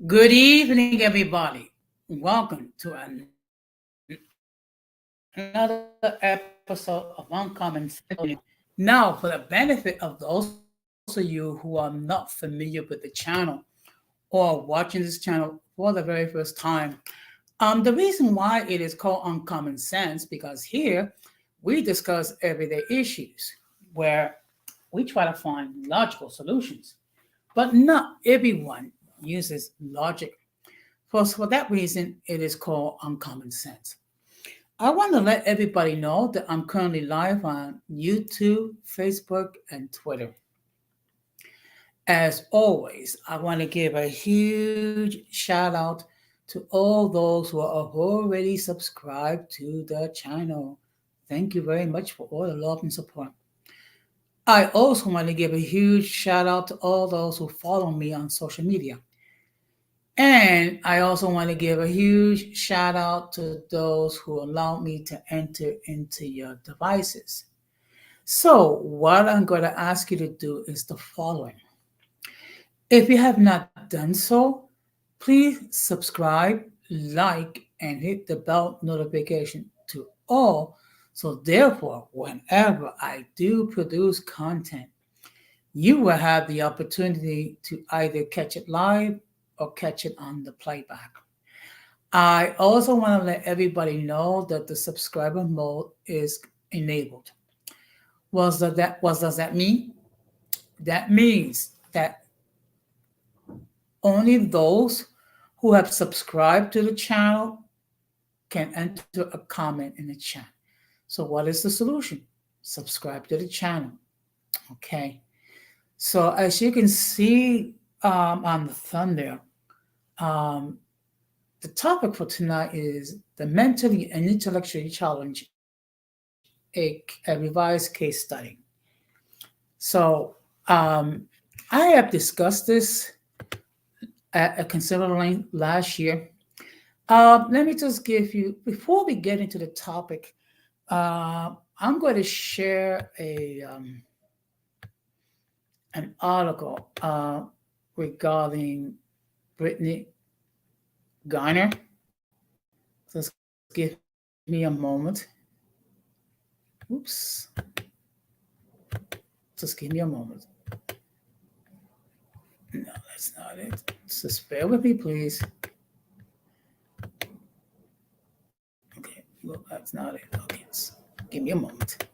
Good evening, everybody. Welcome to another episode of Uncommon Sense. Now, for the benefit of those of you who are not familiar with the channel or watching this channel for the very first time, the reason why it is called Uncommon Sense because here we discuss everyday issues where we try to find logical solutions, but not everyone uses logic. For that reason, it is called Uncommon Sense. I want to let everybody know that I'm currently live on YouTube, Facebook, and Twitter. As always, I want to give a huge shout out to all those who have already subscribed to the channel. Thank you very much for all the love and support. I also want to give a huge shout out to all those who follow me on social media. And I also want to give a huge shout out to those who allow me to enter into your devices. So, what I'm going to ask you to do is the following. If you have not done so, please subscribe, like, and hit the bell notification to all. So, therefore, whenever I do produce content, you will have the opportunity to either catch it live or catch it on the playback. I also want to let everybody know that the subscriber mode is enabled. What does that mean? That means that only those who have subscribed to the channel can enter a comment in the chat. So, what is the solution? Subscribe to the channel. Okay. So, as you can see on the thumbnail, um, the topic for tonight is the mentally and intellectually challenged, a revised case study. So, I have discussed this at a considerable length last year. Let me just give you, before we get into the topic, I'm going to share an article regarding Brittany Garner. Just give me a moment. Oops. Just give me a moment. No, that's not it. Just bear with me, please. Okay, well, that's not it. Okay, give me a moment.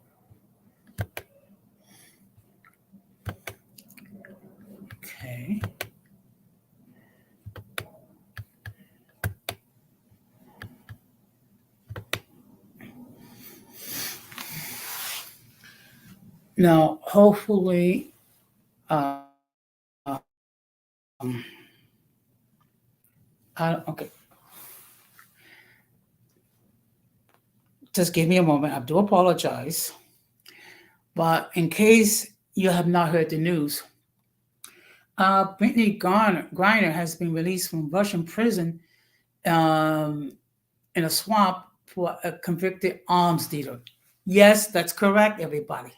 Okay. Now, hopefully, okay. Just give me a moment. I do apologize. But in case you have not heard the news, Brittany Griner has been released from Russian prison um, in a swamp for a convicted arms dealer. Yes, that's correct, everybody.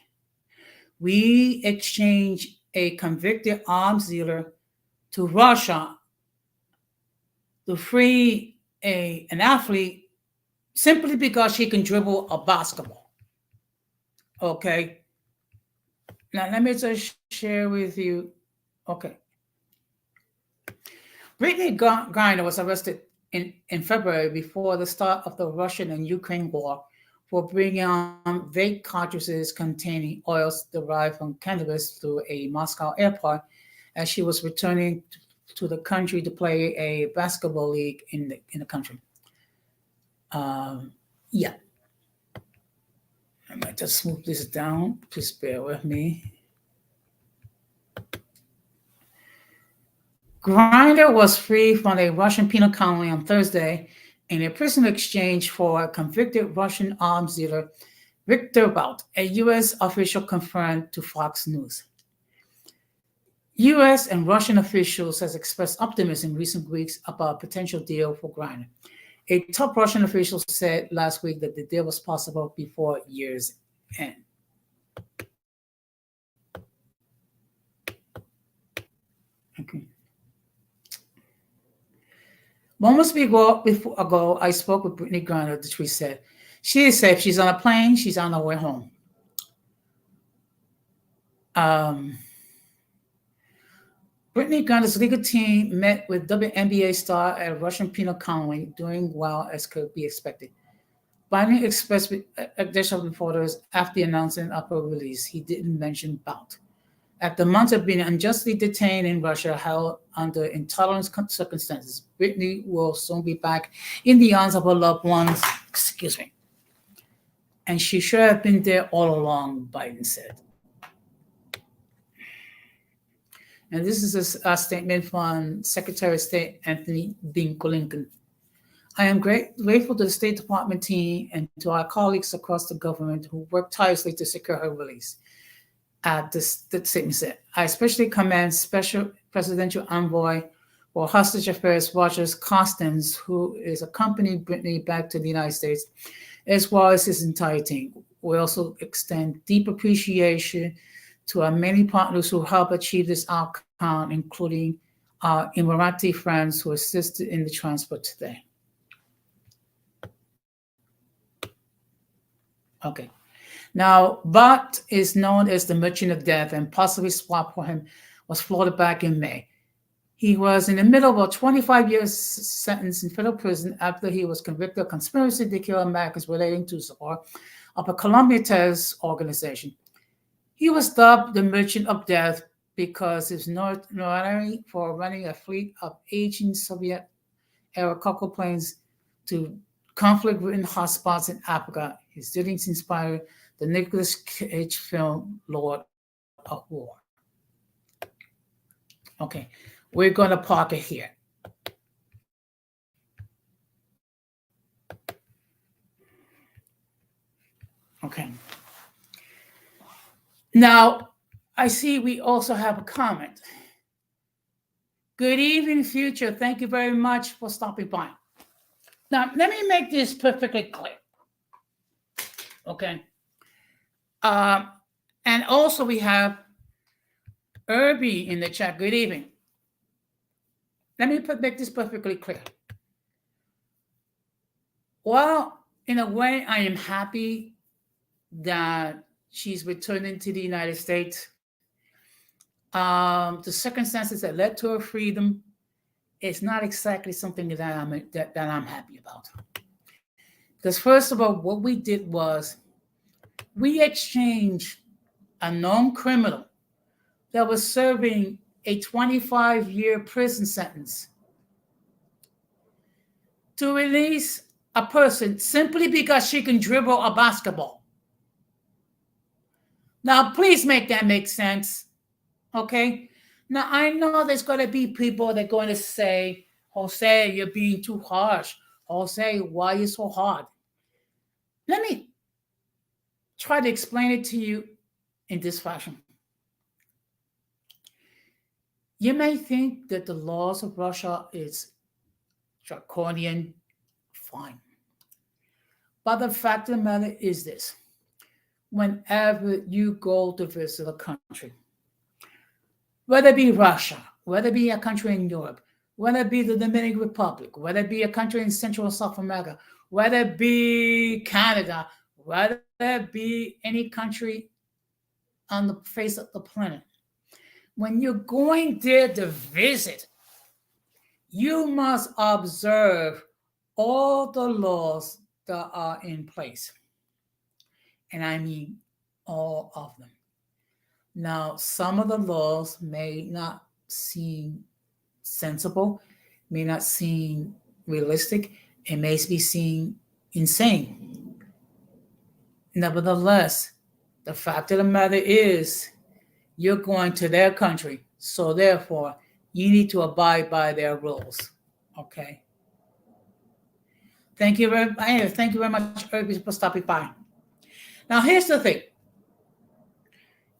We exchanged a convicted arms dealer to Russia to free an athlete simply because she can dribble a basketball. Okay. Now, let me just share with you. Okay. Brittany Griner was arrested in February before the start of the Russian and Ukraine war for bringing on vape cartridges containing oils derived from cannabis through a Moscow airport as she was returning to the country to play a basketball league in the country. Yeah. I might just move this down. Please bear with me. Grinder was free from a Russian penal colony on Thursday in a prison exchange for a convicted Russian arms dealer, Victor Bout, a U.S. official confirmed to Fox News. U.S. and Russian officials has expressed optimism in recent weeks about a potential deal for Grinder. A top Russian official said last week that the deal was possible before year's end. Okay. Moments ago, I spoke with Brittany Griner. The tree said, she is safe. She's on a plane. She's on her way home. Um, Brittany Griner's legal team met with WNBA star and Russian penal colony, doing well as could be expected. Biden expressed with additional reporters after the announcement of her release. He didn't mention bout. After months of being unjustly detained in Russia, held under intolerant circumstances, Brittany will soon be back in the arms of her loved ones. Excuse me. And she should have been there all along, Biden said. And this is a statement from Secretary of State Anthony Blinken. I am grateful to the State Department team and to our colleagues across the government who worked tirelessly to secure her release. The statement said, I especially commend Special Presidential Envoy for Hostage Affairs Roger Costans, who is accompanying Brittany back to the United States, as well as his entire team. We also extend deep appreciation to our many partners who helped achieve this outcome, including our Emirati friends who assisted in the transfer today. Okay. Now, Bott is known as the Merchant of Death, and possibly swap for him was floated back in May. He was in the middle of a 25-year sentence in federal prison after he was convicted of conspiracy to kill Americans relating to support of a Colombian terrorist organization. He was dubbed the Merchant of Death because his notoriety for running a fleet of aging Soviet-era cargo planes to conflict-ridden hotspots in Africa. His dealings inspired the Nicolas Cage film Lord of War. Okay, we're going to park it here. Okay. Now, I see we also have a comment. Good evening, future. Thank you very much for stopping by. Now, let me make this perfectly clear. Okay. And also we have Irby in the chat. Good evening. Let me make this perfectly clear. Well, in a way, I am happy that she's returning to the United States. The circumstances that led to her freedom is not exactly something that I'm happy about. Because first of all, what we did was we exchanged a known criminal that was serving a 25-year prison sentence to release a person simply because she can dribble a basketball. Now, please make that make sense, okay? Now, I know there's going to be people that are going to say, Jose, you're being too harsh. Jose, why are you so hard? Let me try to explain it to you in this fashion. You may think that the laws of Russia is draconian, fine. But the fact of the matter is this. Whenever you go to visit a country, whether it be Russia, whether it be a country in Europe, whether it be the Dominican Republic, whether it be a country in Central or South America, whether it be Canada, whether it be any country on the face of the planet, when you're going there to visit, you must observe all the laws that are in place. And I mean all of them. Now, some of the laws may not seem sensible, may not seem realistic, it may be seen insane. Nevertheless, the fact of the matter is you're going to their country, so therefore you need to abide by their rules. Okay. Thank you very much, Irby, for stopping by. Now, here's the thing.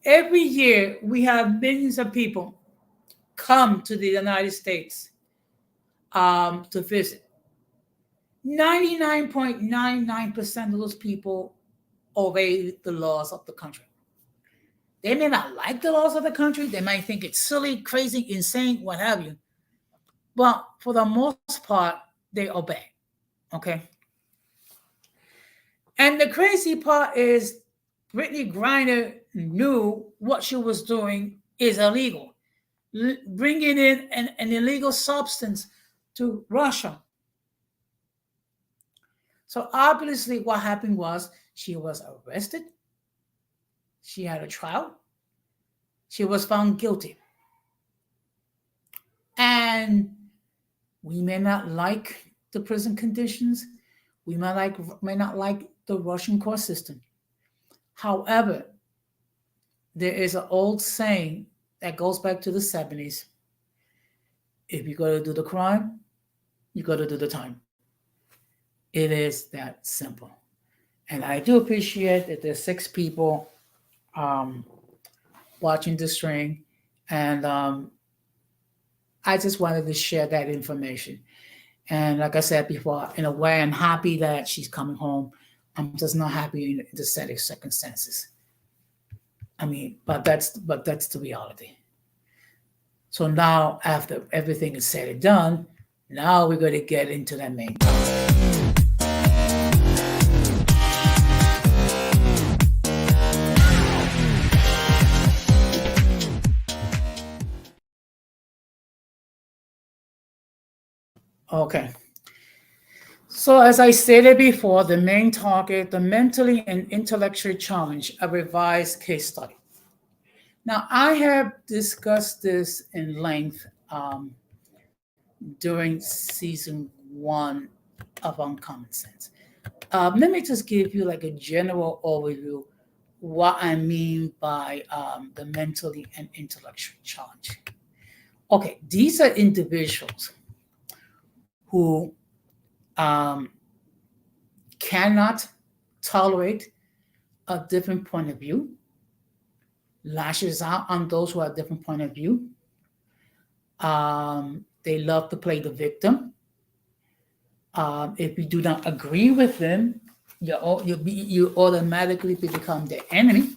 Every year, we have millions of people come to the United States to visit. 99.99% of those people obey the laws of the country. They may not like the laws of the country. They might think it's silly, crazy, insane, what have you. But for the most part, they obey. Okay. And the crazy part is Brittany Griner knew what she was doing is illegal. Bringing in an illegal substance to Russia. So obviously, what happened was she was arrested. She had a trial. She was found guilty. And we may not like the prison conditions. We may not like the Russian court system. However, there is an old saying that goes back to the 70s. If you got to do the crime, you got to do the time. It is that simple. And I do appreciate that there's 6 people um, watching the stream. And I just wanted to share that information. And like I said before, in a way, I'm happy that she's coming home. I'm just not happy in the set of circumstances. I mean, but that's the reality. So now, after everything is said and done, now we're going to get into that main topic. Okay. So, as I stated before, the main target, the mentally and intellectually challenged, a revised case study. Now, I have discussed this in length during season 1 of Uncommon Sense. Let me just give you like a general overview what I mean by the mentally and intellectually challenged. Okay, these are individuals who um, cannot tolerate a different point of view, lashes out on those who have a different point of view. They love to play the victim. If you do not agree with them, you automatically become the enemy.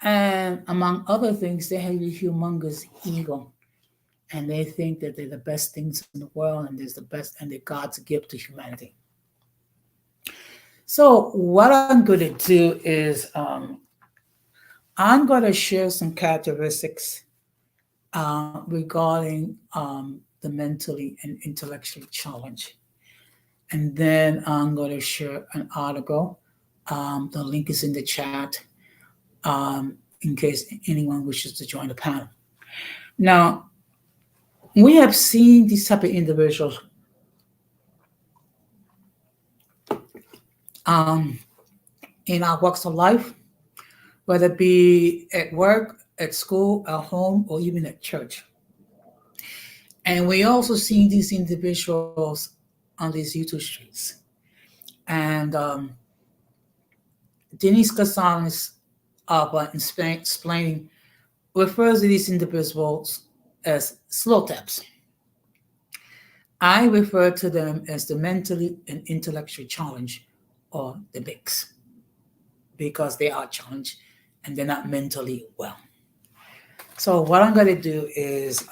And among other things, they have a humongous ego, and they think that they're the best things in the world, and there's the best, and they're God's gift to humanity. So what I'm going to do is I'm going to share some characteristics regarding the mentally and intellectually challenged. And then I'm going to share an article. The link is in the chat in case anyone wishes to join the panel. Now, we have seen these type of individuals um, in our walks of life, whether it be at work, at school, at home, or even at church. And we also see these individuals on these YouTube streets. And Denise Cassanes explaining refers to these individuals as slow taps. I refer to them as the mentally and intellectually challenged, or the MICs, because they are challenged and they're not mentally well. So what I'm going to do is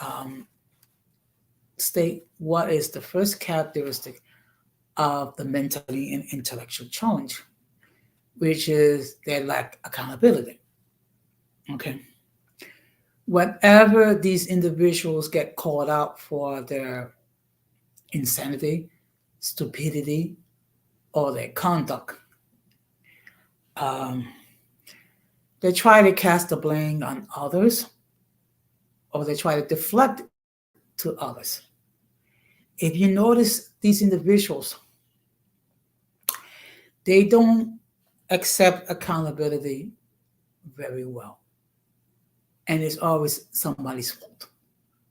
state what is the first characteristic of the mentally and intellectual challenge, which is they lack accountability. Okay. Whenever these individuals get called out for their insanity, stupidity, or their conduct, um, they try to cast the blame on others, or they try to deflect to others. If you notice these individuals, they don't accept accountability very well. And it's always somebody's fault.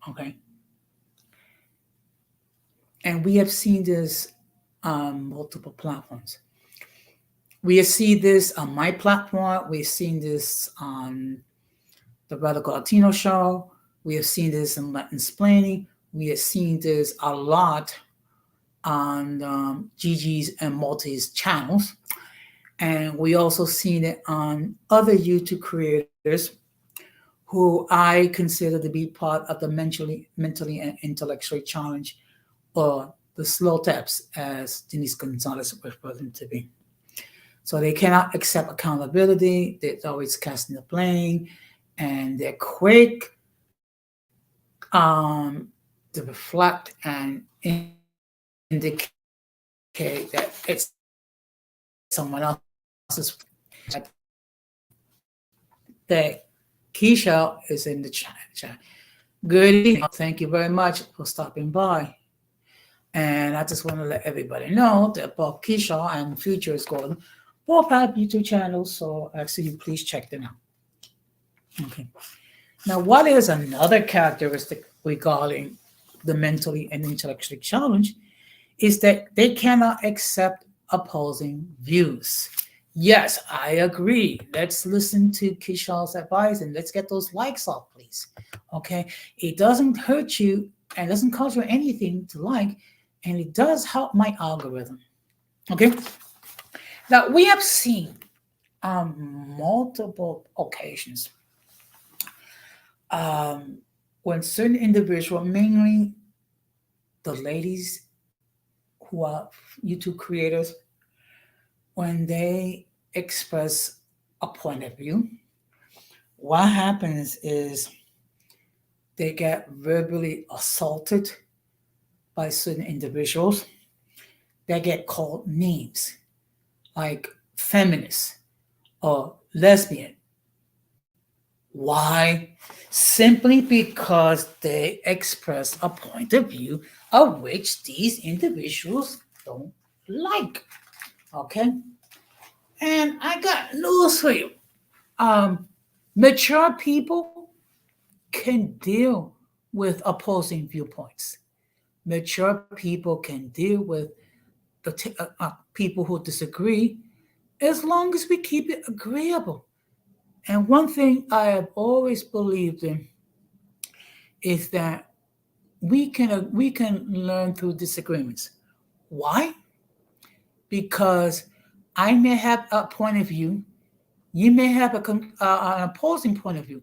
Okay. And we have seen this on multiple platforms. We have seen this on my platform. We've seen this on the Radical Latino show. We have seen this in Latin Splaining. We have seen this a lot on Gigi's and Multi's channels. And we also seen it on other YouTube creators who I consider to be part of the mentally and intellectually challenged, or the slow taps, as Denise Gonzalez referred them to be. So they cannot accept accountability. They're always casting the blame, and they're quick to reflect and indicate that it's someone else's fault. That Keisha is in the chat. Good evening. Thank you very much for stopping by. And I just want to let everybody know that both Keisha and Future is Golden both have YouTube channels, so actually please check them out. Okay. Now, what is another characteristic regarding the mentally and intellectually challenged is that they cannot accept opposing views. Yes, I agree. Let's listen to Kishal's advice and let's get those likes off, please. Okay. It doesn't hurt you and doesn't cost you anything to like, and it does help my algorithm. Okay. Now, we have seen on multiple occasions when certain individuals, mainly the ladies who are YouTube creators, when they express a point of view, what happens is they get verbally assaulted by certain individuals. They get called names like feminist or lesbian. Why? Simply because they express a point of view of which these individuals don't like. Okay? And I got news for you. Mature people can deal with opposing viewpoints. Mature people can deal with people who disagree as long as we keep it agreeable. And one thing I have always believed in is that we can learn through disagreements. Why? Because I may have a point of view, you may have an opposing point of view,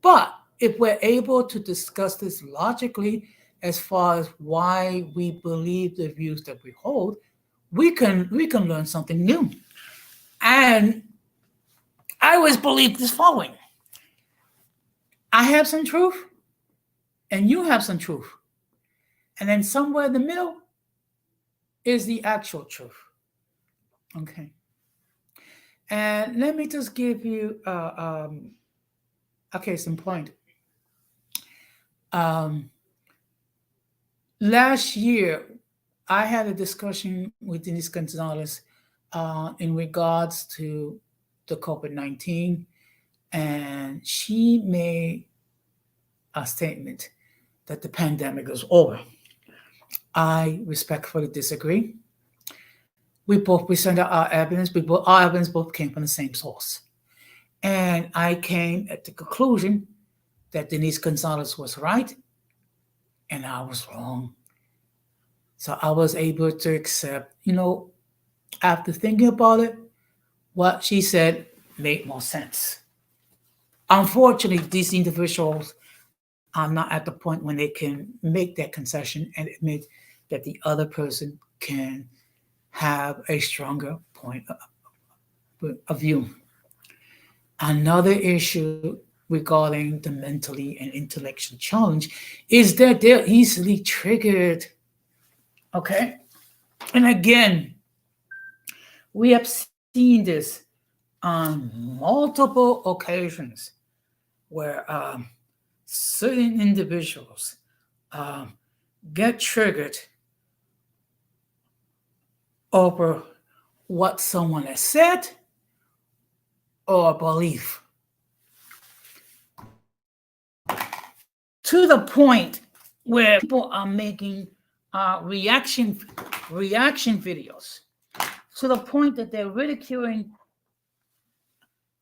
but if we're able to discuss this logically as far as why we believe the views that we hold, we can learn something new. And I always believe this following: I have some truth, and you have some truth, and then somewhere in the middle is the actual truth. Okay. And let me just give you a case in point. Um, Last year, I had a discussion with Denise Gonzalez in regards to the COVID-19, and she made a statement that the pandemic is over. I respectfully disagree. We both presented our evidence. Our evidence both came from the same source. And I came at the conclusion that Denise Gonzalez was right and I was wrong. So I was able to accept, after thinking about it, what she said made more sense. Unfortunately, these individuals are not at the point when they can make that concession and admit that the other person can have a stronger point of view. Another issue regarding the mentally and intellectual challenge is that they're easily triggered. Okay? And again, we have seen this on multiple occasions where certain individuals um, get triggered over what someone has said or a belief, to the point where people are making reaction videos, to the point that they're ridiculing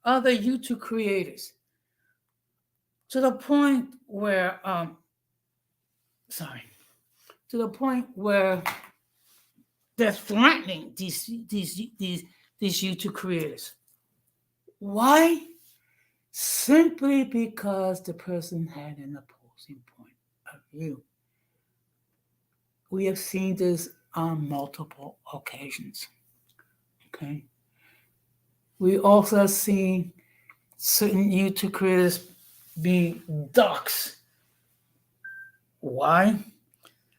other YouTube creators, to the point where to the point where they're threatening these YouTube creators. Why? simply because the person had an opposing point of view. We have seen this on multiple occasions. Okay. We also have seen certain YouTube creators being doxxed. Why?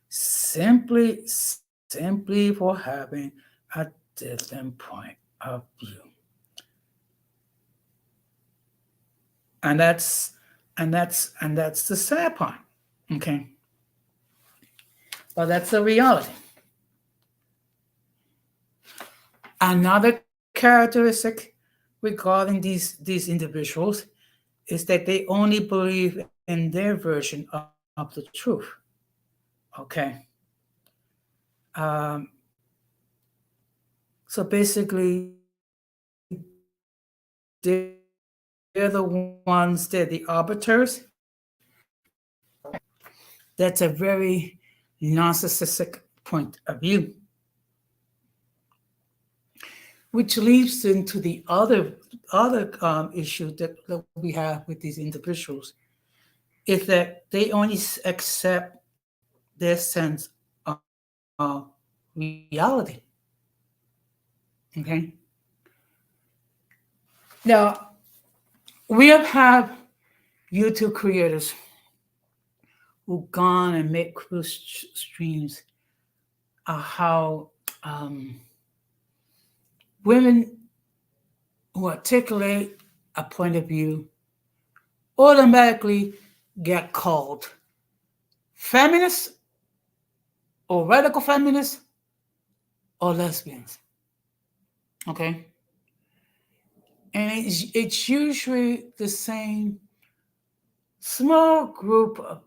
Simply for having a different point of view. And that's the sad part. Okay. But that's the reality. Another characteristic regarding these individuals is that they only believe in their version of the truth. Okay. Um, so basically, they're the ones, they're the arbiters of truth. That's a very narcissistic point of view, which leads into the other issue that we have with these individuals is that they only accept their sense of reality. Okay. Now we have had YouTube creators who gone and make streams of how um, women who articulate a point of view automatically get called feminists or radical feminists or lesbians. Okay? And it's usually the same small group of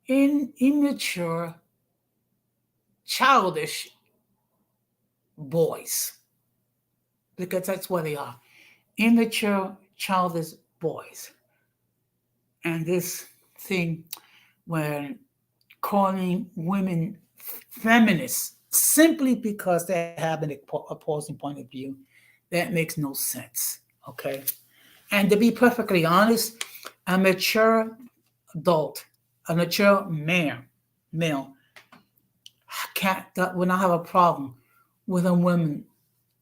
immature, childish boys. Because that's what they are, immature, childish boys. And this thing when calling women feminists simply because they have an opposing point of view, that makes no sense. Okay. And to be perfectly honest, a mature adult, a mature male can't that will not have a problem with a woman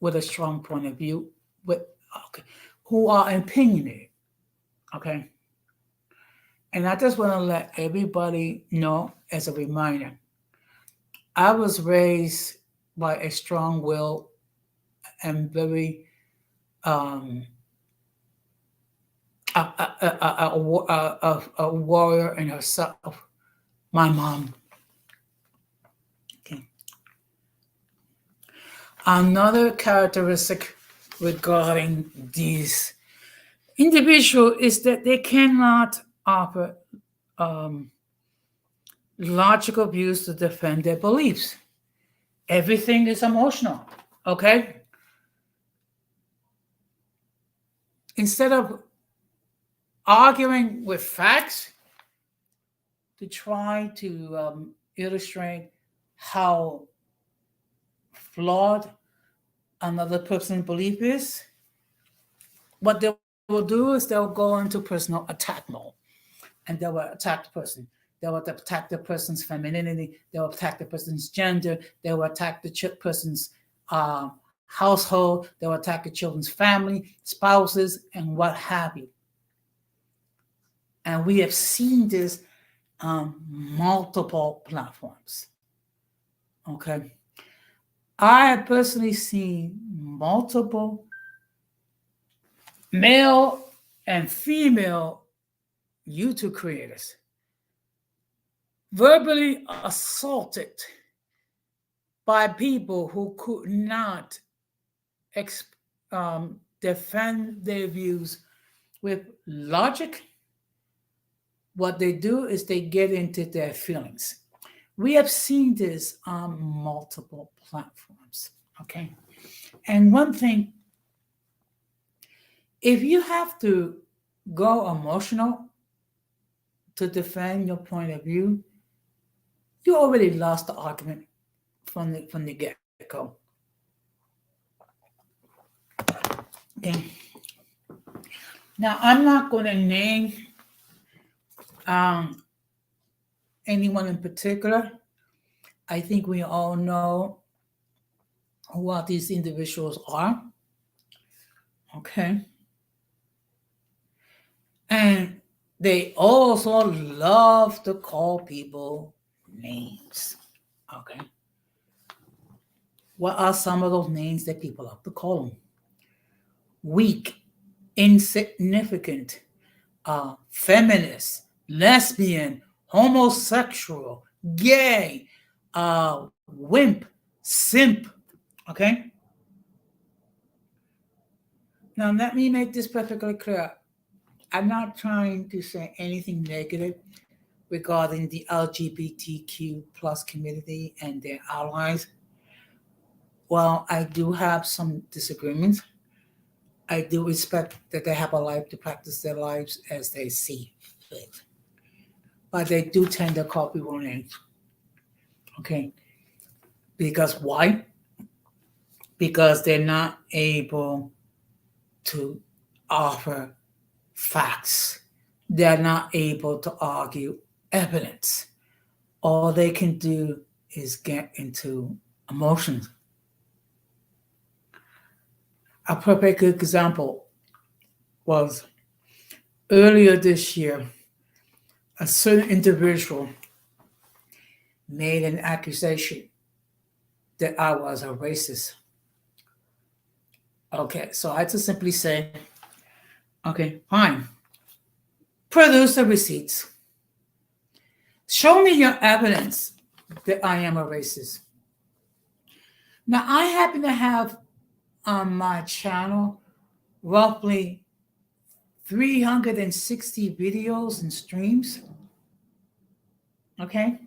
with a strong point of view, with okay, who are opinionated. Okay. And I just want to let everybody know as a reminder, I was raised by a strong will and very um, a warrior in herself, my mom. Okay. Another characteristic regarding these individuals is that they cannot offer um, logical views to defend their beliefs. Everything is emotional. Okay. Instead of arguing with facts to try to illustrate how flawed another person's belief is, what they will do is they'll go into personal attack mode and they will attack the person. They will attack the person's femininity. They will attack the person's gender. They will attack the person's uh, household. They will attack the children's family, spouses, and what have you. And we have seen this on multiple platforms. Okay. I have personally seen multiple male and female YouTube creators verbally assaulted by people who could not ex- defend their views with logic. What they do is they get into their feelings. We have seen this on multiple platforms. Okay. And one thing, if you have to go emotional to defend your point of view, you already lost the argument from the get-go. Okay. Now, I'm not going to name um, anyone in particular. I think we all know what these individuals are. Okay. And they also love to call people names. Okay. What are some of those names that people love to call them? Weak, insignificant, feminist, lesbian, homosexual, gay, wimp, simp. Okay? Now, let me make this perfectly clear. I'm not trying to say anything negative regarding the LGBTQ plus community and their allies. While I do have some disagreements, I do respect that they have a life to practice their lives as they see fit. But they do tend to call people names. Okay. Because why? Because they're not able to offer facts. They're not able to argue evidence. All they can do is get into emotions. A perfect example was earlier this year, a certain individual made an accusation that I was a racist. Okay, so I had to simply say, okay, fine, produce the receipts. Show me your evidence that I am a racist. Now, I happen to have on my channel roughly 360 videos and streams. Okay?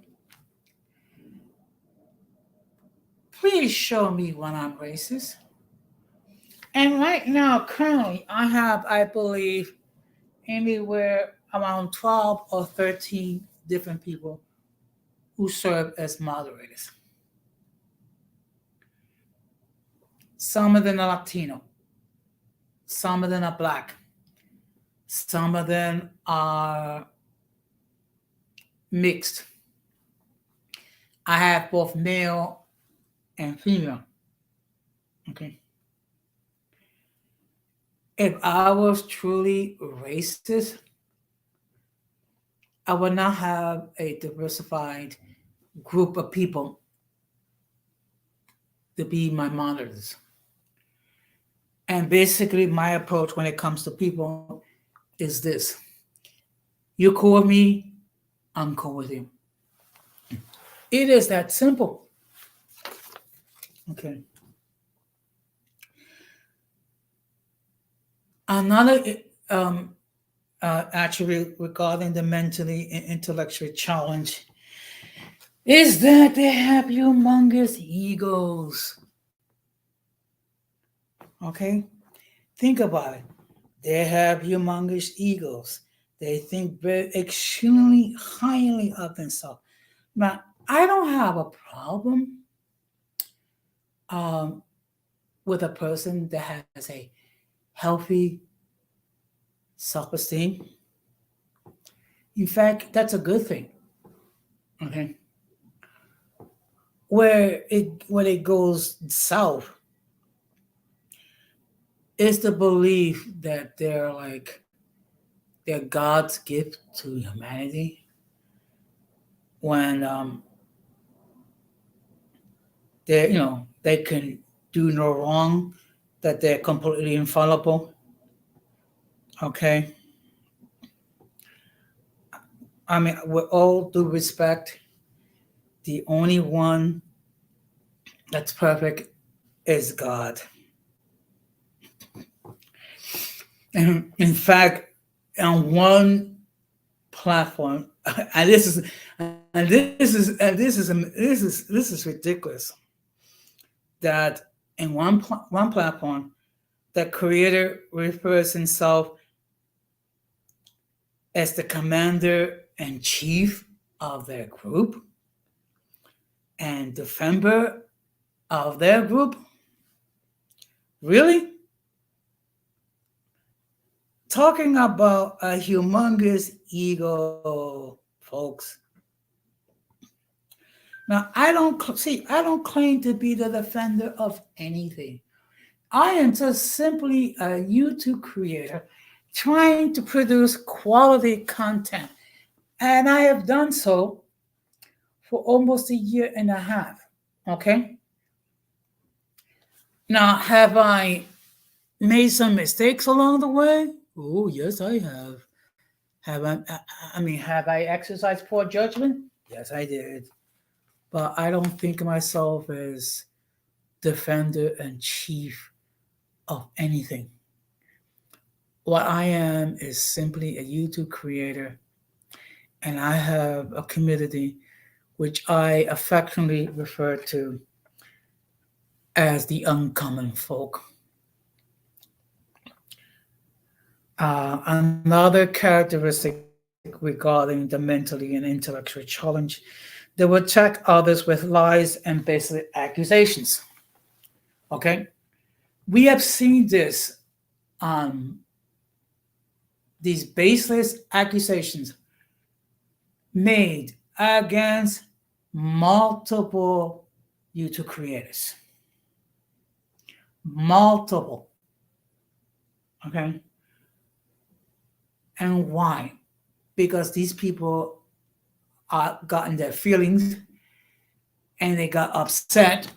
Please show me when I'm racist. And right now, currently, I have, I believe, anywhere around 12 or 13 different people who serve as moderators. Some of them are Latino, some of them are Black, some of them are mixed. I have both male and female. Okay. If I was truly racist, I would not have a diversified group of people to be my monitors. And basically, my approach when it comes to people is this: you cool with me, I'm cool with you. It is that simple. Okay. Another um, attribute regarding the mentally and intellectually challenged is that they have humongous egos. Okay? Think about it. They have humongous egos. They think very extremely highly of themselves. Now, I don't have a problem um, with a person that has a healthy self esteem. In fact, that's a good thing. Okay. Where it goes south is the belief that they're God's gift to humanity when they can do no wrong, that they're completely infallible. Okay, I mean, with all due respect, the only one that's perfect is God. And in fact, on one platform, and this is ridiculous. That in one platform, the creator refers himself as the commander and chief of their group and defender of their group. Really? Talking about a humongous ego, folks. Now, I don't claim to be the defender of anything. I am just simply a YouTube creator trying to produce quality content. And I have done so for almost a year and a half. Okay? Now, have I made some mistakes along the way? Oh, yes, I have. Have I exercised poor judgment? Yes, I did. But I don't think of myself as defender and chief of anything. What I am is simply a YouTube creator, and I have a community which I affectionately refer to as the uncommon folk. Another characteristic regarding the mentally and intellectual challenge, they will attack others with lies and basically accusations. Okay? We have seen this, um, these baseless accusations made against multiple YouTube creators. Multiple. Okay? And why? Because these people got in their feelings and they got upset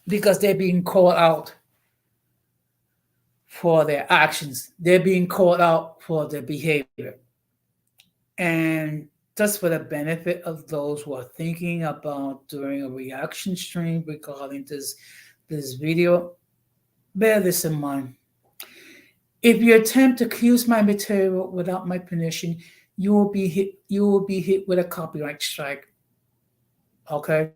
because they're being called out for their actions. They're being called out for their behavior. And just for the benefit of those who are thinking about doing a reaction stream regarding this video, bear this in mind. If you attempt to use my material without my permission, you will be hit with a copyright strike. Okay?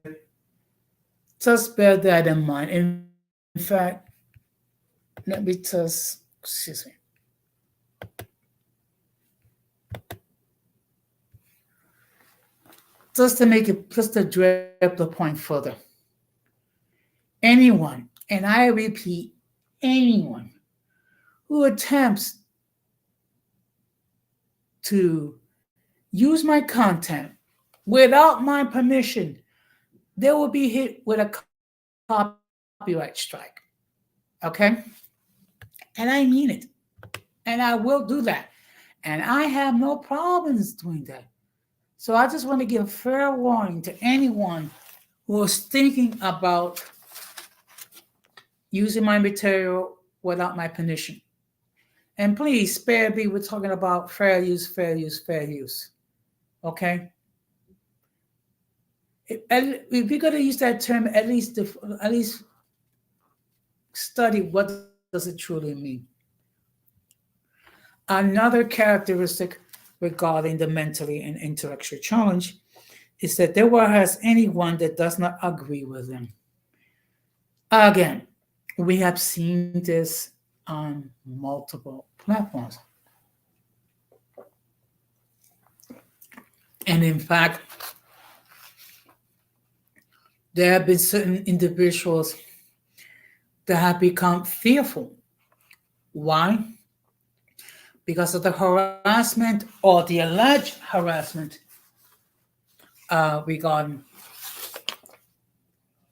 Just bear that in mind. In fact, let me excuse me. Just to drip the point further. Anyone, and I repeat, anyone who attempts to use my content without my permission, they will be hit with a copyright strike. Okay? And I mean it. And I will do that. And I have no problems doing that. So I just want to give fair warning to anyone who is thinking about using my material without my permission. And please spare me, we're talking about fair use, fair use, fair use. Okay? If you're going to use that term, at least study what does it truly mean. Another characteristic regarding the mentally and intellectual challenge is that there has anyone that does not agree with them. Again, we have seen this on multiple platforms. And in fact, there have been certain individuals that have become fearful. Why? Because of the harassment or the alleged harassment regarding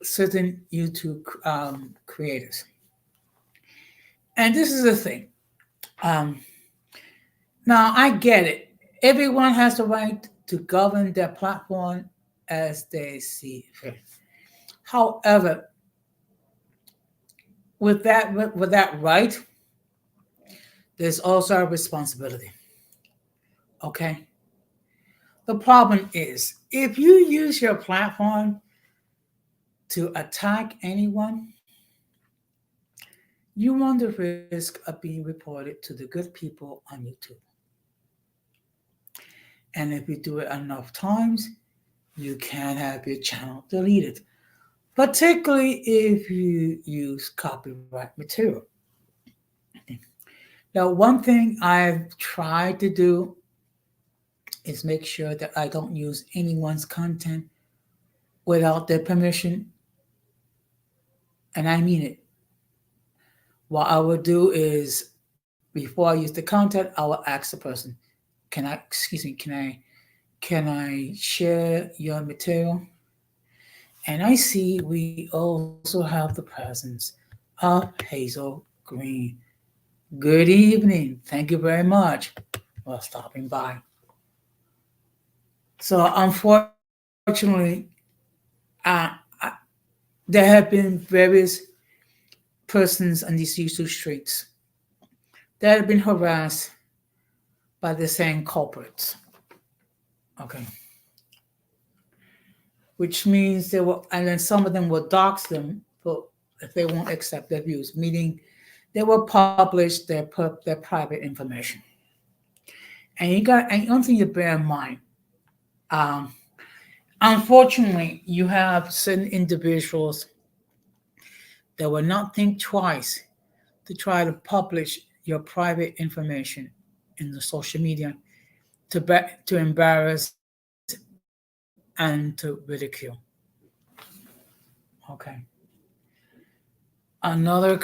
certain YouTube creators. And this is the thing. Um, Now, I get it. Everyone has the right to govern their platform as they see fit. However, with that right, there's also a responsibility. Okay. The problem is if you use your platform to attack anyone, you run the risk of being reported to the good people on YouTube. And if you do it enough times, you can have your channel deleted, particularly if you use copyright material. Now, one thing I've tried to do is make sure that I don't use anyone's content without their permission, and I mean it. What I would do is Before I use the content, I will ask the person, can I share your material? And I see we also have the presence of Hazel Green. Good evening. Thank you very much for stopping by. So, unfortunately, uh, there have been various persons on these YouTube streets that have been harassed by the same culprits. Okay. Which means they will, and then some of them will dox them for if they won't accept their views, meaning they will publish their private information. And one thing to bear in mind, um, unfortunately, you have certain individuals that will not think twice to try to publish your private information in the social media to embarrass and to ridicule. Okay. Another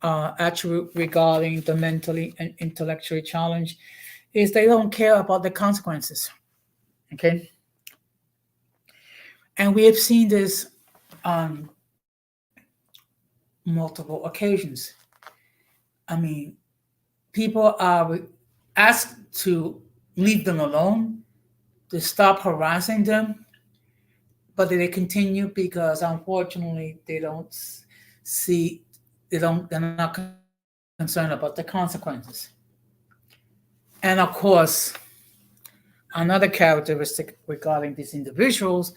attribute regarding the mentally and intellectually challenged is they don't care about the consequences. Okay, and we have seen this on multiple occasions. I mean, people are asked to leave them alone, to stop harassing them, but they continue because unfortunately they don't see they're not concerned about the consequences. And of course, another characteristic regarding these individuals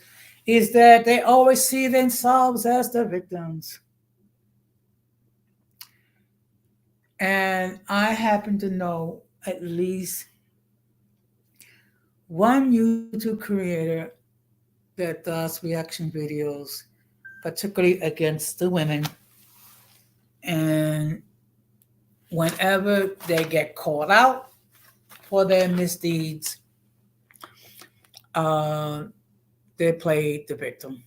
is that they always see themselves as the victims. And I happen to know at least one YouTube creator that does reaction videos, particularly against the women. And whenever they get called out for their misdeeds, uh, they play the victim.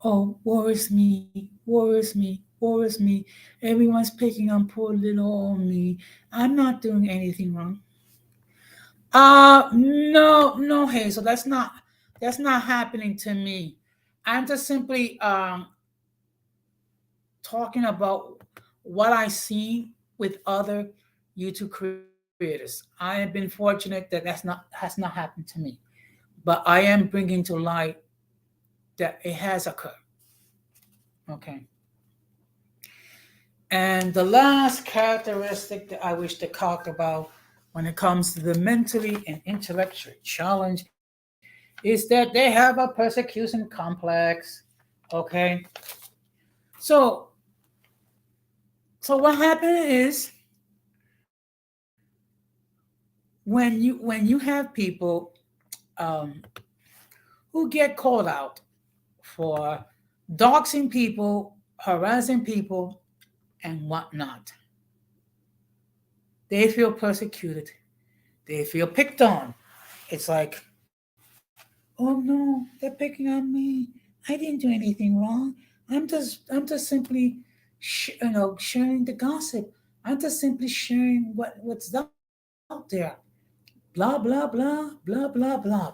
Oh, woe is me, woe is me, woe is me. Everyone's picking on poor little old me. I'm not doing anything wrong. No, no, Hazel, that's not happening to me. I'm just simply talking about what I see with other YouTube creators. I have been fortunate that has not happened to me, but I am bringing to light that it has occurred. Okay. And the last characteristic that I wish to talk about when it comes to the mentally and intellectually challenged is that they have a persecution complex. Okay. So what happened is when you have people um, who get called out for doxing people, harassing people, and whatnot, they feel persecuted. They feel picked on. It's like, oh no, they're picking on me. I didn't do anything wrong. I'm just simply, sharing the gossip. I'm just simply sharing what's out there. Blah blah blah blah blah blah.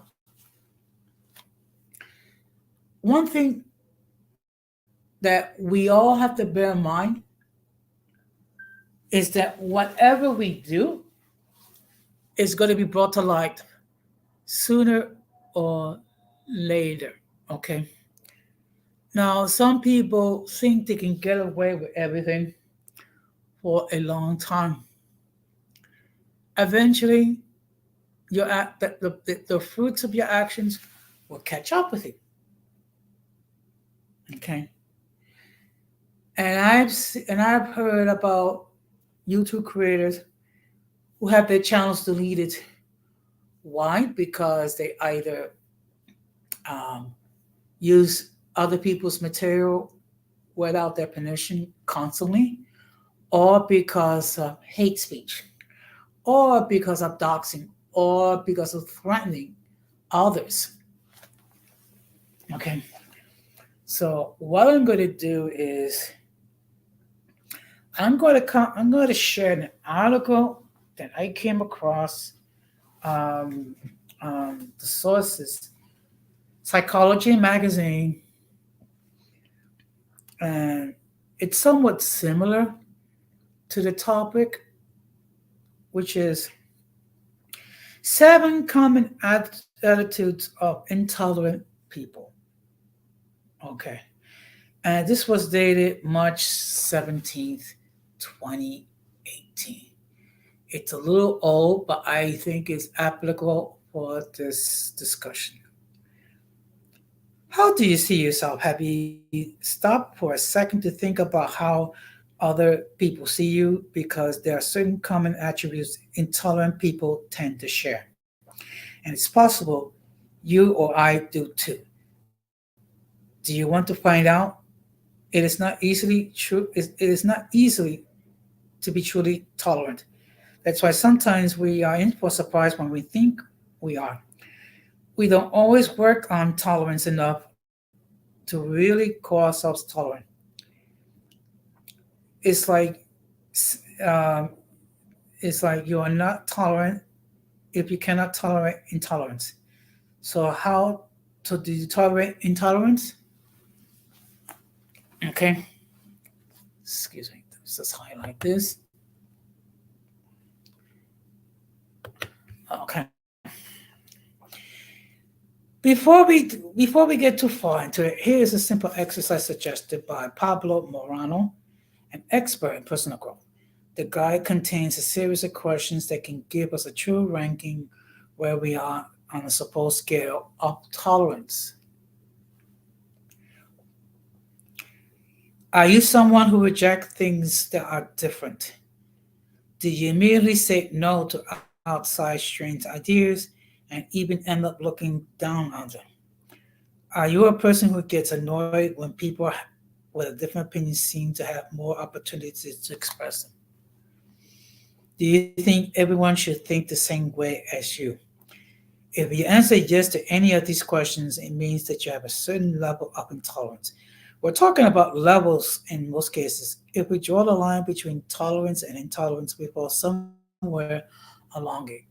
One thing that we all have to bear in mind is that whatever we do is going to be brought to light sooner or later. Okay. Now, some people think they can get away with everything for a long time. Eventually, the fruits of your actions will catch up with you. Okay. And I've heard about YouTube creators who have their channels deleted. Why? Because they either um, use other people's material without their permission constantly, or because of hate speech, or because of doxing, or because of threatening others. Okay. So what I'm going to do is I'm going to share an article that I came across. Um, the sources, Psychology Magazine, and it's somewhat similar to the topic, which is seven common attitudes of intolerant people. Okay. And this was dated March 17th, 2018. It's a little old, but I think it's applicable for this discussion. How do you see yourself? Have you stopped for a second to think about how other people see you? Because there are certain common attributes intolerant people tend to share. And it's possible you or I do too. Do you want to find out? It is not easily to be truly tolerant. That's why sometimes we are in for a surprise when we think we are. We don't always work on tolerance enough to really call ourselves tolerant. It's like um, it's like you are not tolerant if you cannot tolerate intolerance. So how to do you tolerate intolerance? Okay, excuse me. Let's just highlight this. Okay. Before we get too far into it, here is a simple exercise suggested by Pablo Morano, an expert in personal growth. The guide contains a series of questions that can give us a true ranking where we are on a supposed scale of tolerance. Are you someone who rejects things that are different? Do you immediately say no to outside strange ideas and even end up looking down on them? Are you a person who gets annoyed when people with a different opinion seem to have more opportunities to express them? Do you think everyone should think the same way as you? If you answer yes to any of these questions, it means that you have a certain level of intolerance. We're talking about levels in most cases. If we draw the line between tolerance and intolerance, we fall somewhere along it.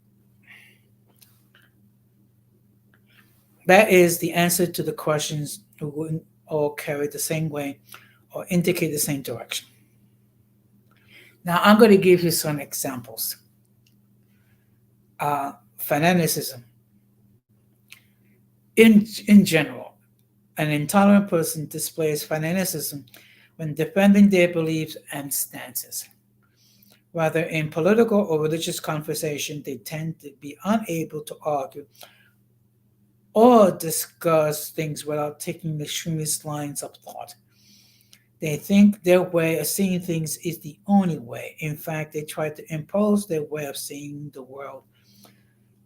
That is the answer to the questions who wouldn't all carry the same way or indicate the same direction. Now, I'm going to give you some examples. Fanaticism. In general, an intolerant person displays fanaticism when defending their beliefs and stances. Whether in political or religious conversation, they tend to be unable to argue or discuss things without taking the extremist lines of thought. They think their way of seeing things is the only way. In fact, they try to impose their way of seeing the world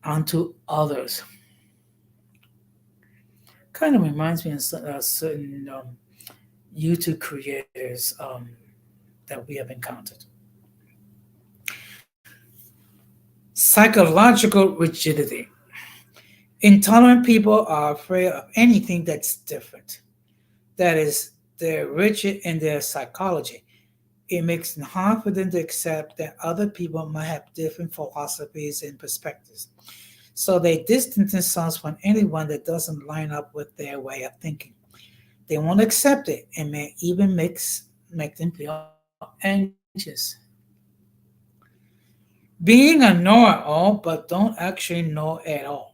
onto others. Kind of reminds me of certain YouTube creators that we have encountered. Psychological rigidity. Intolerant people are afraid of anything that's different. That is, they're rigid in their psychology. It makes it hard for them to accept that other people might have different philosophies and perspectives. So they distance themselves from anyone that doesn't line up with their way of thinking. They won't accept it and may even make them feel anxious. Being a know it all but don't actually know at all.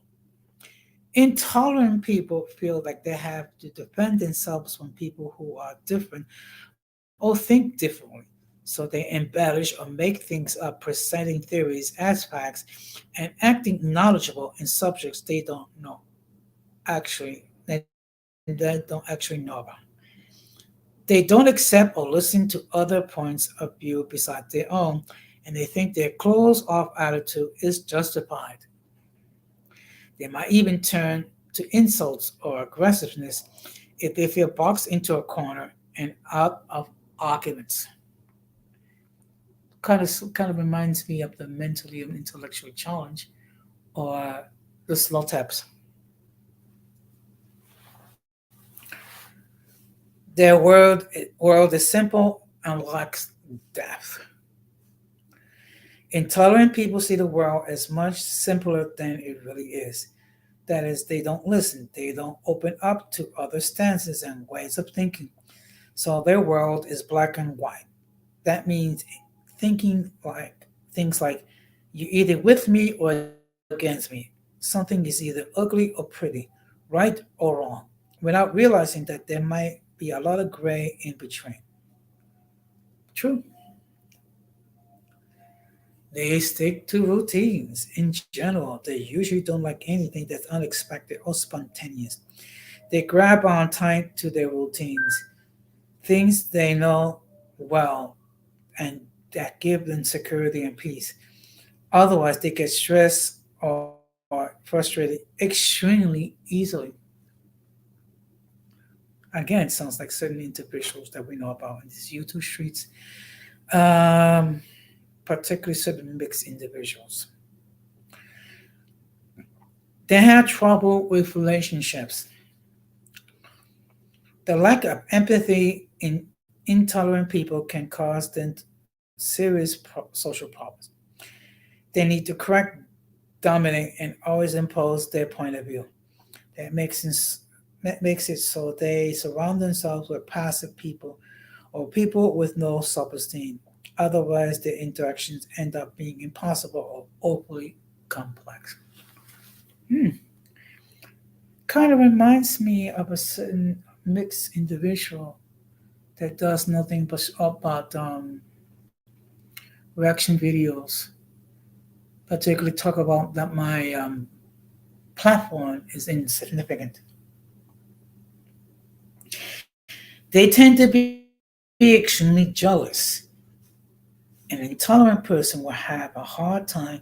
Intolerant people feel like they have to defend themselves from people who are different or think differently. So they embellish or make things up, presenting theories as facts and acting knowledgeable in subjects they don't actually know about. They don't accept or listen to other points of view besides their own, and they think their closed off attitude is justified. They might even turn to insults or aggressiveness if they feel boxed into a corner and out of arguments. Kind of reminds me of the mentally and intellectually challenged or the slow taps. Their world is simple and lacks depth. Intolerant people see the world as much simpler than it really is. That is, they don't listen, they don't open up to other stances and ways of thinking. So their world is black and white. That means thinking like things like you're either with me or against me. Something is either ugly or pretty, right or wrong, without realizing that there might be a lot of gray in between. True. They stick to routines. In general, they usually don't like anything that's unexpected or spontaneous. They grab on tight to their routines, things they know well and that give them security and peace. Otherwise, they get stressed or frustrated extremely easily. Again, it sounds like certain individuals that we know about in these YouTube streets, um, particularly certain mixed individuals. They have trouble with relationships. The lack of empathy in intolerant people can cause them serious social problems. They need to correct, dominate, and always impose their point of view. That makes it so they surround themselves with passive people or people with no self-esteem. Otherwise, their interactions end up being impossible or overly complex. Hmm. Kind of reminds me of a certain mixed individual that does nothing but about reaction videos. Particularly talk about that my platform is insignificant. They tend to be extremely jealous. An intolerant person will have a hard time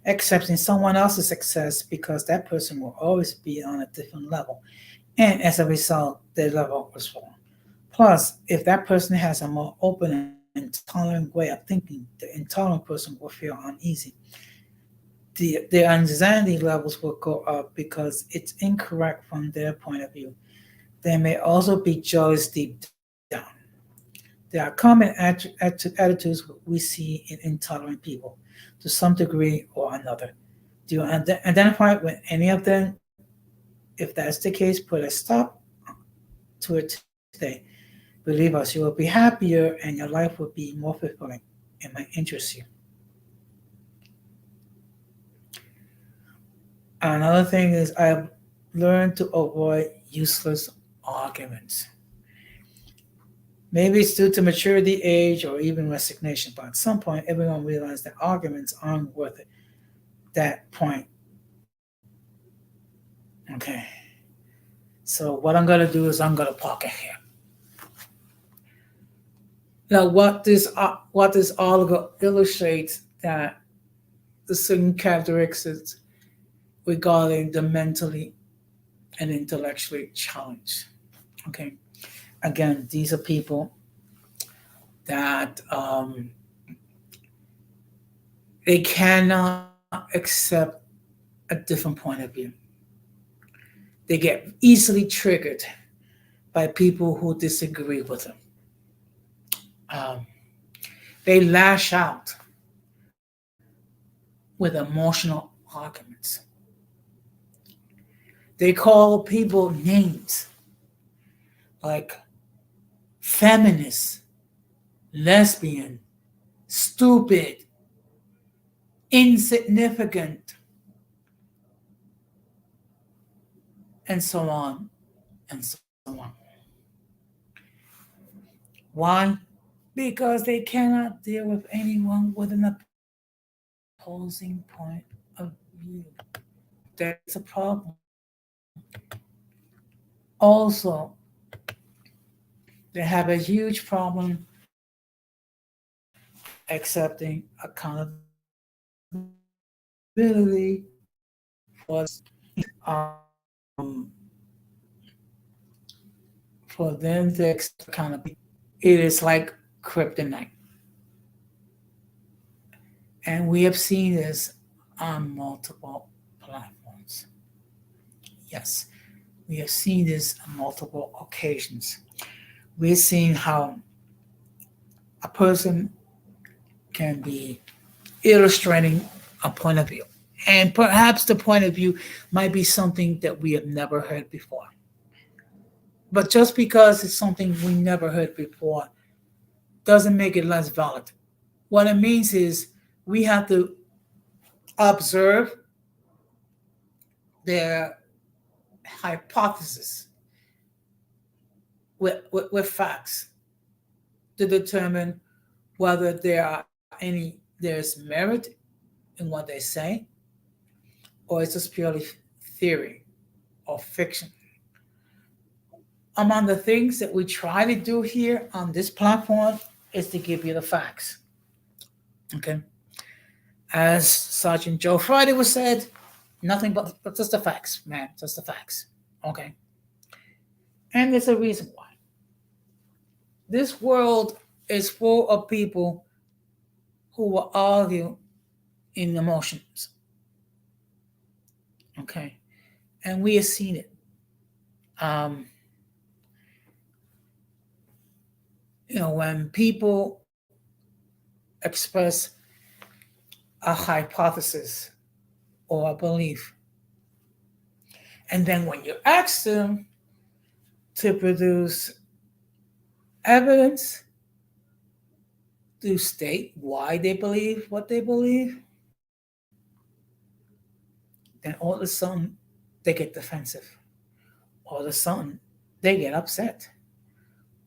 accepting someone else's success because that person will always be on a different level. And as a result, their level will fall. Plus, if that person has a more open and tolerant way of thinking, the intolerant person will feel uneasy. Their anxiety levels will go up because it's incorrect from their point of view. They may also be jealous deep down. There are common attitudes we see in intolerant people to some degree or another. Do you identify with any of them? If that's the case, put a stop to it today. Believe us, you will be happier and your life will be more fulfilling. It might interest you. Another thing is I've learned to avoid useless arguments. Maybe it's due to maturity, age, or even resignation, but at some point, everyone realized that arguments aren't worth it. That point. Okay. So what I'm gonna do is I'm gonna park it here. Now, what this article illustrates that the certain characteristics regarding the mentally and intellectually challenged. Okay. Again, these are people that they cannot accept a different point of view. They get easily triggered by people who disagree with them. Um, they lash out with emotional arguments. They call people names like feminist, lesbian, stupid, insignificant, and so on and so on. Why? Because they cannot deal with anyone with an opposing point of view. That's a problem. Also, they have a huge problem accepting accountability for for them to accept accountability. It is like kryptonite. And we have seen this on multiple platforms. Yes, we have seen this on multiple occasions. We've seen how a person can be illustrating a point of view. And perhaps the point of view might be something that we have never heard before. But just because it's something we never heard before doesn't make it less valid. What it means is we have to observe their hypothesis with facts to determine whether there's merit in what they say, or it's just purely theory or fiction. Among the things that we try to do here on this platform is to give you the facts. Okay. As Sergeant Joe Friday was said, nothing but just the facts, man. Just the facts. Okay. And there's a reason why. This world is full of people who will argue in emotions. Okay. And we have seen it. Um, when people express a hypothesis or a belief, and then when you ask them to produce evidence to state why they believe what they believe, then all of a sudden they get defensive. All of a sudden they get upset.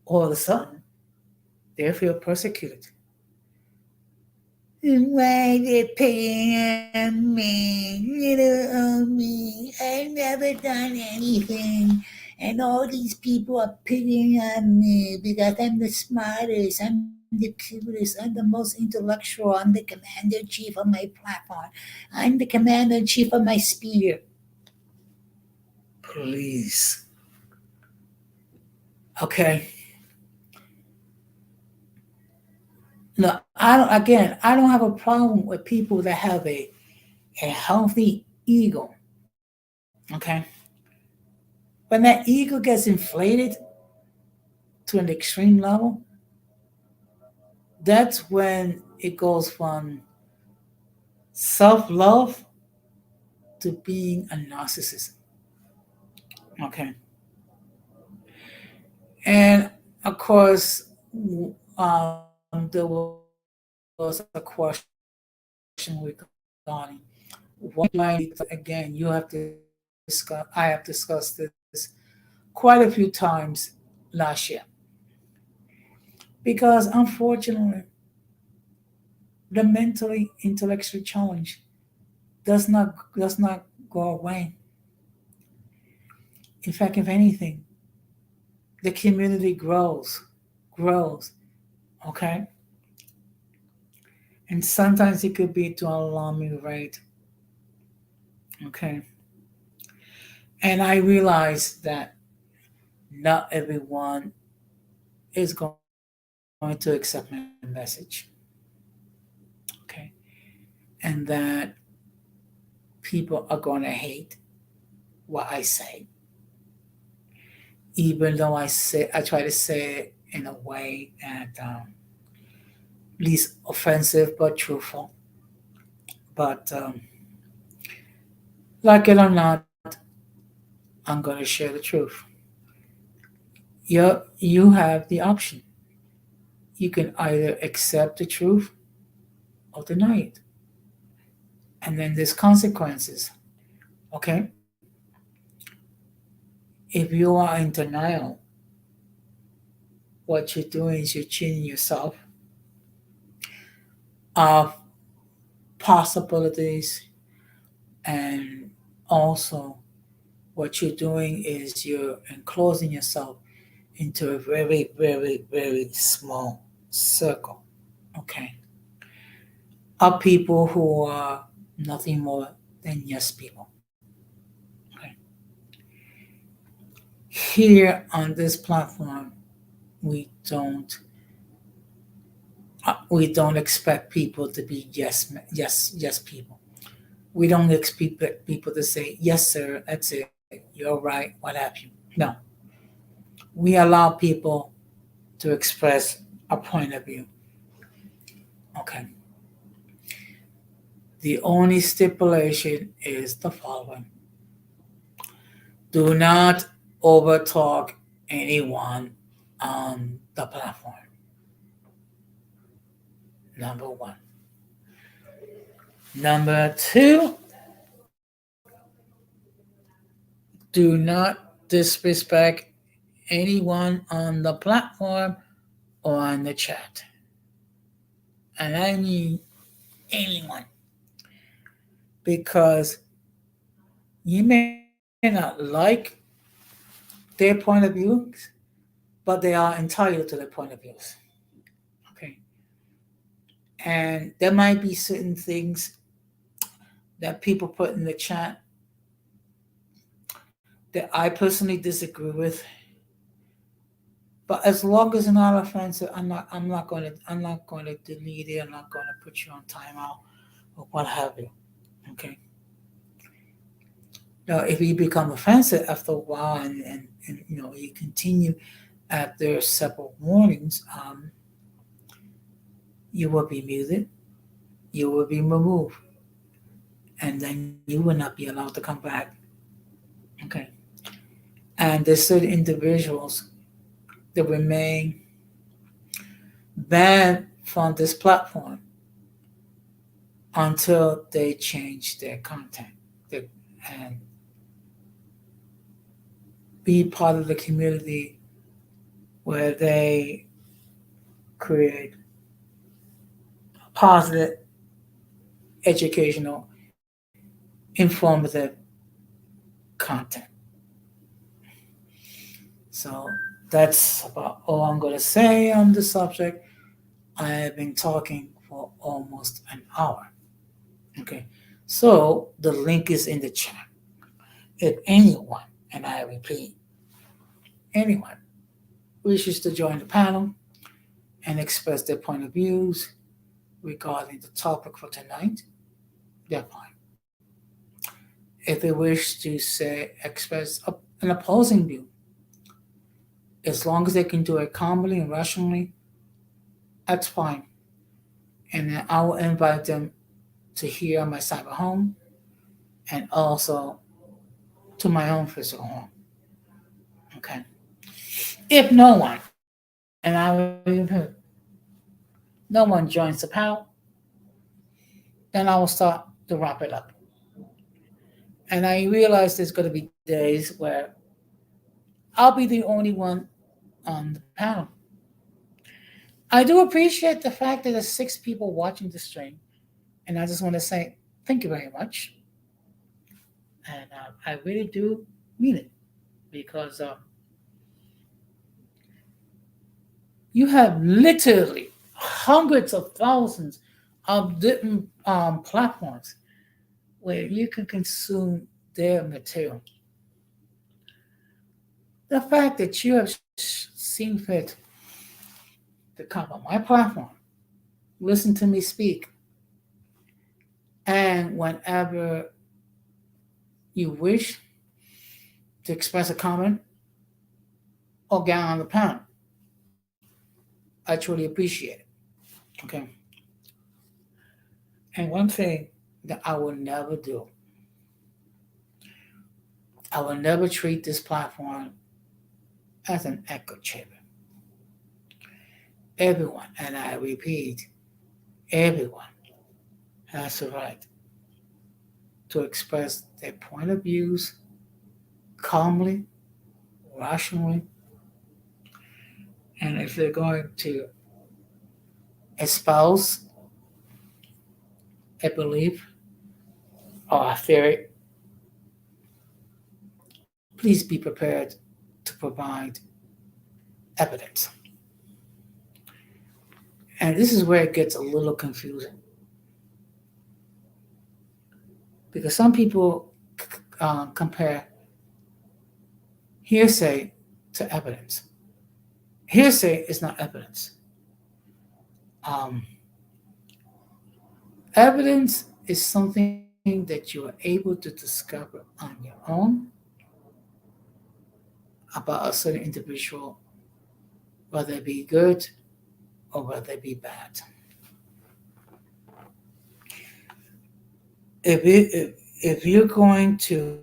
All of a sudden they feel persecuted. Why they picking on me, little old me? I've never done anything. And all these people are picking on me because I'm the smartest, I'm the cutest, I'm the most intellectual, I'm the commander in chief of my platform, I'm the commander in chief of my sphere. Please. Okay. No, I don't have a problem with people that have a healthy ego. Okay. When that ego gets inflated to an extreme level, that's when it goes from self love to being a narcissist. Okay. And of course, there was a question regarding why do I need to, again, you have discussed, I have discussed this quite a few times last year. Because unfortunately, the mentally, intellectually challenge does not go away. In fact, if anything, the community grows. Okay, and sometimes it could be to an alarming rate. Okay, and I realize that not everyone is going to accept my message. Okay, and that people are going to hate what I say, even though I try to say it in a way that least offensive but truthful. But like it or not, I'm going to share the truth. You have the option. You can either accept the truth or deny it. And then there's consequences. Okay? If you are in denial, what you're doing is you're cheating yourself of possibilities, and also what you're doing is you're enclosing yourself into a very, very, very small circle. Okay? Of people who are nothing more than yes people. Okay? Here on this platform, we don't we don't expect people to be yes people. We don't expect people to say yes sir, that's it, you're right, what have you. No, we allow people to express a point of view. Okay. The only stipulation is the following: do not overtalk anyone on the platform. Number one. Number two, do not disrespect anyone on the platform or on the chat. And I mean anyone. Because you may not like their point of view, but they are entitled to their point of views. Okay. And there might be certain things that people put in the chat that I personally disagree with. But as long as it's not offensive, I'm not going to delete it. I'm not going to put you on timeout or what have you. Okay. Now, if you become offensive after a while and you continue after several warnings, you will be muted, you will be removed, and then you will not be allowed to come back. Okay. And there's certain individuals that remain banned from this platform until they change their content and be part of the community where they create positive, educational, informative content. So that's about all I'm going to say on the subject. I have been talking for almost an hour. Okay. So the link is in the chat. If anyone, and I repeat, anyone wishes to join the panel and express their point of views regarding the topic for tonight, they're fine. If they wish to say express an opposing view, as long as they can do it calmly and rationally, that's fine. And then I will invite them to hear my cyber home and also to my own physical home. Okay. If no one, and I will even put, no one joins the panel, then I will start to wrap it up. And I realize there's going to be days where I'll be the only one on the panel. I do appreciate the fact that there's 6 people watching the stream, and I just want to say thank you very much, and I really do mean it because you have literally hundreds of thousands of different platforms where you can consume their material. The fact that you have seen fit to come on my platform, listen to me speak, and whenever you wish to express a comment or get on the panel, I truly appreciate it. Okay. And one thing that I will never do, I will never treat this platform as an echo chamber. Everyone, and I repeat, everyone has the right to express their point of views calmly, rationally, and if they're going to espouse a belief or a theory, please be prepared to provide evidence. And this is where it gets a little confusing because some people compare hearsay to evidence. Hearsay is not evidence. Um, Evidence is something that you are able to discover on your own about a certain individual, whether it be good or whether it be bad. if you're going to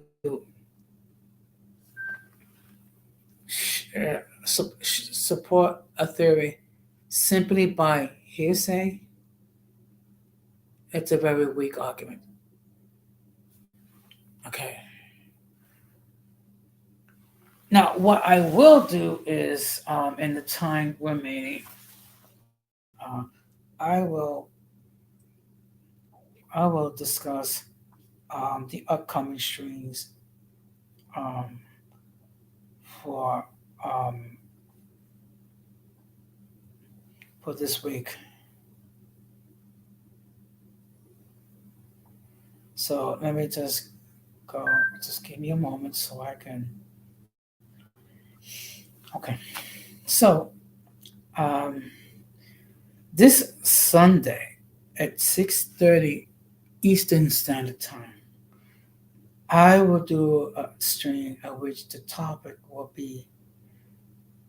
support a theory simply by hearsay, it's a very weak argument. Okay. Now, what I will do is, in the time remaining, I will discuss the upcoming streams um, for um, for this week. So let me just go. Just give me a moment so I can. Okay. So um, this Sunday at 6:30 Eastern Standard Time, I will do a stream at which the topic will be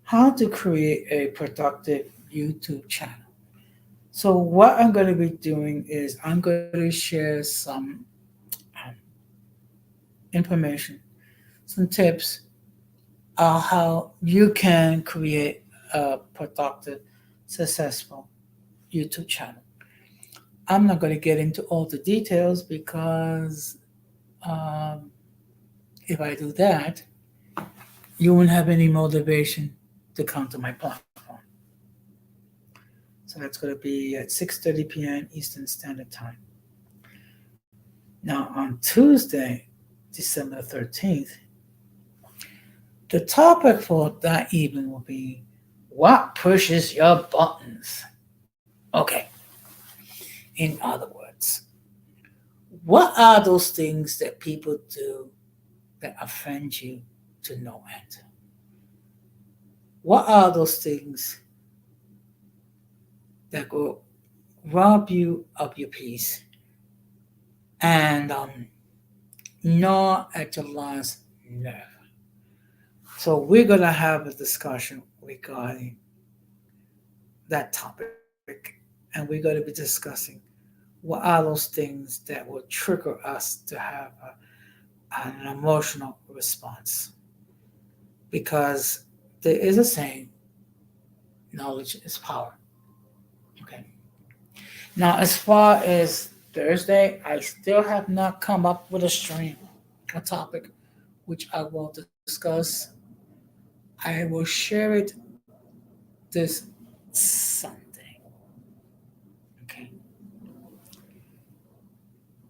how to create a productive YouTube channel. So what I'm going to be doing is I'm going to share some um, information, some tips on how you can create a productive, successful YouTube channel. I'm not going to get into all the details because um, if I do that, you won't have any motivation to come to my platform. So that's going to be at 6:30 p.m. Eastern Standard Time. Now on Tuesday, December 13th, the topic for that evening will be what pushes your buttons. Okay, in other words, what are those things that people do that offend you to no end? What are those things that will rob you of your peace and gnaw at your last nerve? So we're gonna have a discussion regarding that topic, and we're gonna be discussing what are those things that will trigger us to have an emotional response. Because there is a saying, knowledge is power. Okay. Now, as far as Thursday, I still have not come up with a stream, a topic, which I will discuss. I will share it this Sunday. Okay.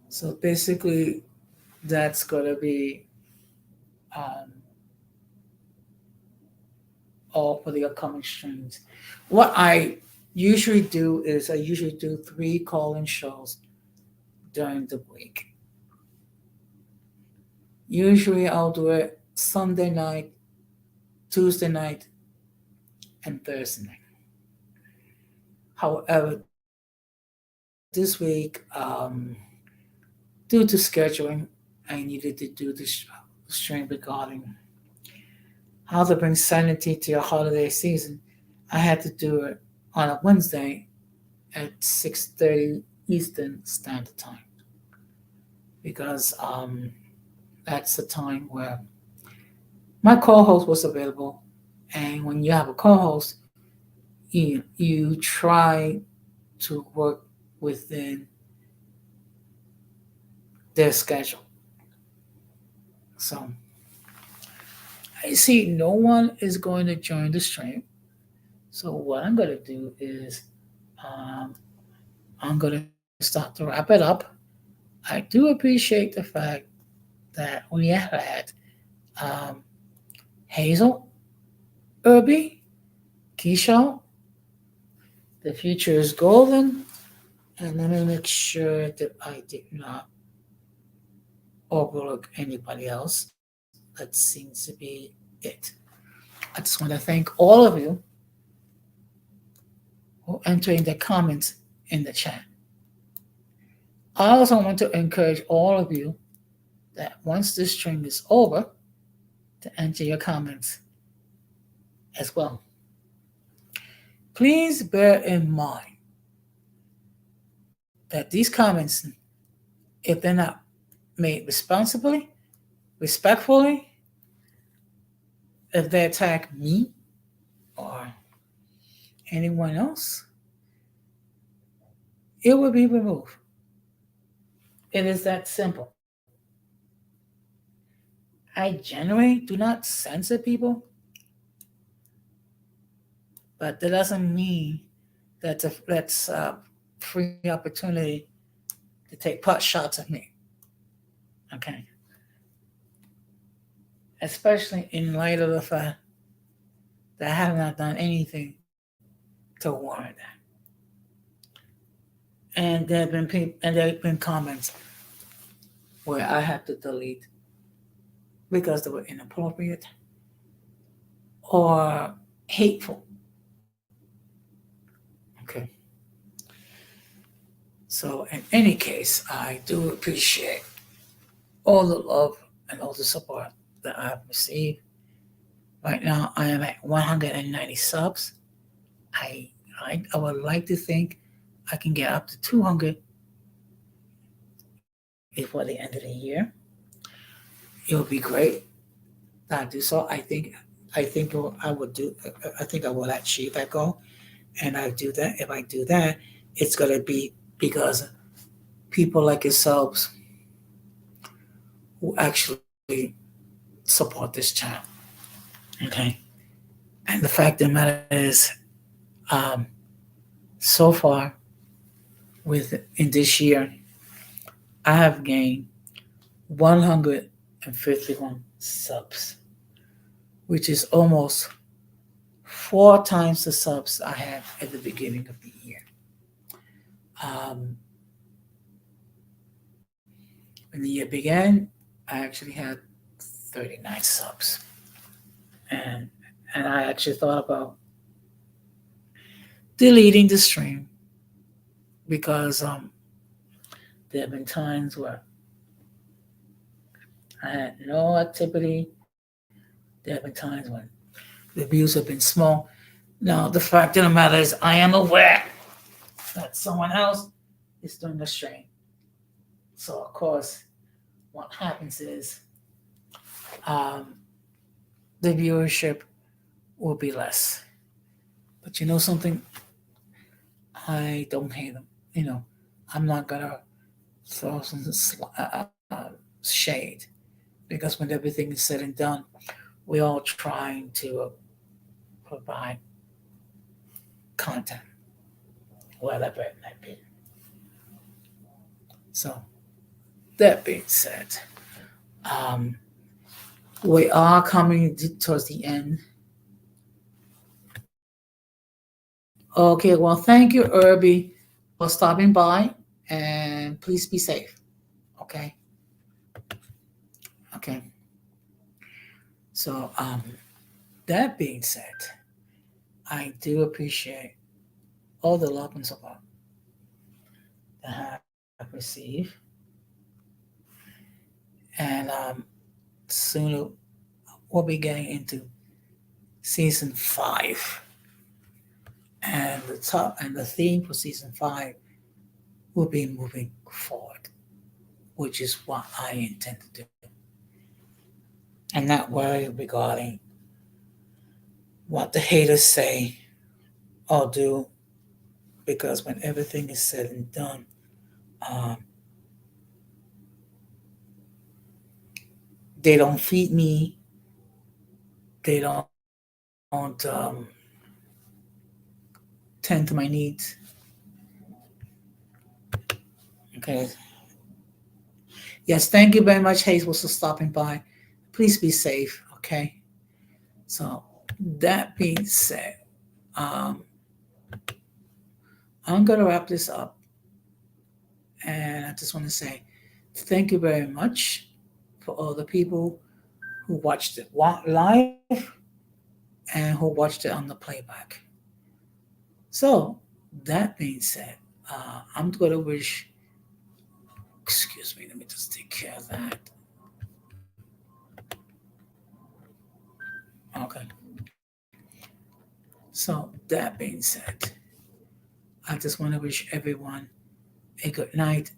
So basically, that's gonna be um, all for the upcoming streams. What I usually do is I usually do 3 call-in shows during the week. Usually I'll do it Sunday night, Tuesday night, and Thursday night. However, this week, due to scheduling, I needed to do this stream regarding how to bring sanity to your holiday season. I had to do it on a Wednesday at 6:30 Eastern Standard Time because that's the time where my co-host was available, and when you have a co-host, you try to work within their schedule. So I see no one is going to join the stream. So what I'm going to do is um, I'm going to start to wrap it up. I do appreciate the fact that we have had um, Hazel, Irby, Keisha. The future is golden. And let me make sure that I did not overlook anybody else. That seems to be it. I just want to thank all of you who entering the comments in the chat. I also want to encourage all of you that once this stream is over, to enter your comments as well. Please bear in mind that these comments if they're not made responsibly, respectfully, if they attack me or anyone else, it will be removed. It is that simple. I generally do not censor people, but that doesn't mean that's free opportunity to take pot shots at me. Okay, especially in light of the fact that I have not done anything to warrant that. And there have been comments where I had to delete because they were inappropriate or hateful. Okay. So in any case, I do appreciate all the love and all the support that I've received. Right now, I am at 190 subs. I I would like to think I can get up to 200 before the end of the year. It would be great to do so. I would do. I think I will achieve that goal, and I do that. If I do that, it's gonna be because people like yourselves who actually support this channel. Okay, and the fact of the matter is, um, so far in this year, I have gained 151 subs, which is almost 4 times the subs I had at the beginning of the year. Um, when the year began, I actually had 39 subs, and I actually thought about deleting the stream because there have been times where I had no activity. There have been times when the views have been small. Now, the fact of the matter is, I am aware that someone else is doing the stream. So, of course, what happens is um, the viewership will be less. But you know something? I don't hate them. You know, I'm not gonna throw some shade because when everything is said and done, we're all trying to provide content, whatever it might be. So that being said, um, we are coming towards the end. Okay, well, thank you, Irby, for stopping by, and please be safe. Okay, okay. So, that being said, I do appreciate all the love and support that I have received, and soon we'll be getting into season 5, and the theme for season 5 will be moving forward, which is what I intend to do, and not worry regarding what the haters say or do, because when everything is said and done, um, they don't feed me, they don't tend to my needs. Okay. Yes, thank you very much, Hazel, for stopping by. Please be safe. Okay. So that being said, um, I'm gonna wrap this up, and I just want to say thank you very much for all the people who watched it live and who watched it on the playback. So that being said, I'm gonna wish. Excuse me. Let me just take care of that. Okay. So that being said, I just want to wish everyone a good night,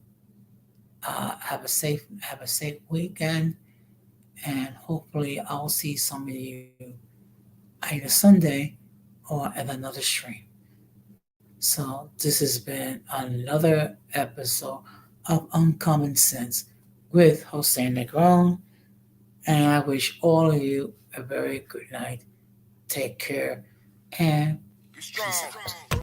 Have a safe weekend, and hopefully I'll see some of you either Sunday or at another stream. So this has been another episode of Uncommon Sense with Jose Negron, and I wish all of you a very good night. Take care and Be peace strong. out.